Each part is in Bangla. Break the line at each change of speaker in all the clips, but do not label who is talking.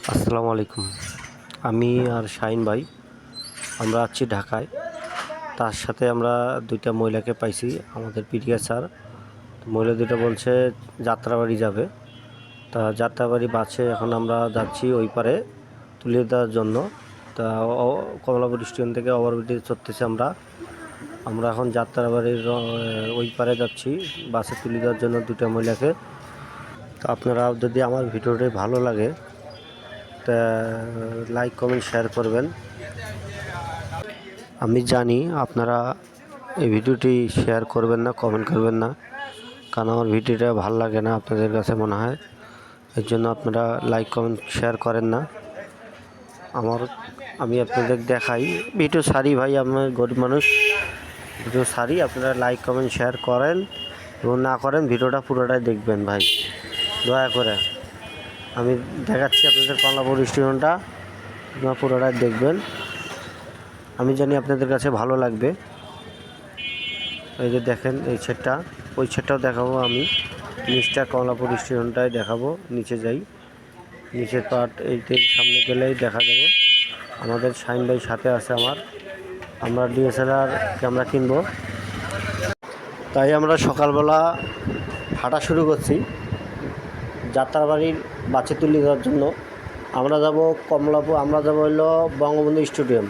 আসসালামু আলাইকুম। আমি আর শাহিন ভাই আমরা আছি ঢাকায়। তার সাথে আমরা দুইটা মহিলাকে পাইছি, আমাদের পিডিএ স্যার। মহিলা দুটো বলছে যাত্রাবাড়ি যাবে। তা যাত্রাবাড়ি বাসে এখন আমরা যাচ্ছি ওই পারে তুলে দেওয়ার জন্য। তা কমলাপুর স্টেশন থেকে ওভারব্রিজে চড়তেছি আমরা। আমরা এখন যাত্রাবাড়ির ওই পারে যাচ্ছি বাসে তুলে দেওয়ার জন্য দুটো মহিলাকে। তো আপনারা যদি আমার ভিডিওটি ভালো লাগে তা লাইক কমেন্ট শেয়ার করবেন। আমি জানি আপনারা এই ভিডিওটি শেয়ার করবেন না, কমেন্ট করবেন না, কারণ আমার ভিডিওটা ভালো লাগে না আপনাদের কাছে মনে হয়, এর জন্য আপনারা লাইক কমেন্ট শেয়ার করেন না। আমি আপনাদের দেখাই ভিডিও সারি ভাই, আমার গরিব মানুষ, ভিডিও সারি। আপনারা লাইক কমেন্ট শেয়ার করেন এবং না করেন ভিডিওটা পুরোটাই দেখবেন ভাই, দয়া করে। আমি দেখাচ্ছি আপনাদের কমলাপুর স্টেশনটা, আপনারা পুরোটাই দেখবেন। আমি জানি আপনাদের কাছে ভালো লাগবে। এই যে দেখেন এই সেটটা, ওই সেটটাও দেখাবো আমি। নিচটা কমলাপুর স্টেশনটাই দেখাবো। নিচে যাই, নিচের পার্ট এইতে সামনে গেলেই দেখা যাবে। আমাদের শাহিন ভাই সাথে আছে আমার। আমরা ডিএসএলআর ক্যামেরা কিনবো, তাই আমরা সকালবেলা হাঁটা শুরু করছি যাত্রাবাড়ির বাসে তুলে দেওয়ার জন্য। আমরা যাব কমলাপুর, আমরা যাব হলো বঙ্গবন্ধু স্টেডিয়াম,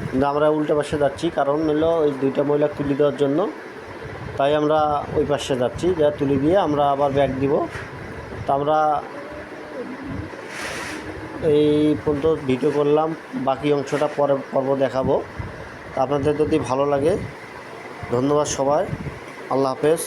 কিন্তু আমরা উল্টো পাশে যাচ্ছি, কারণ হলো ওই দুইটা মহিলা তুলে দেওয়ার জন্য। তাই আমরা ওই পাশে যাচ্ছি, যা তুলে দিয়ে আমরা আবার ব্যাগ দিব। তা আমরা এই পর্যন্ত ভিডিও করলাম, বাকি অংশটা পরে পর্ব দেখাবো। তা আপনাদের যদি ভালো লাগে, ধন্যবাদ সবাই, আল্লাহ হাফেজ।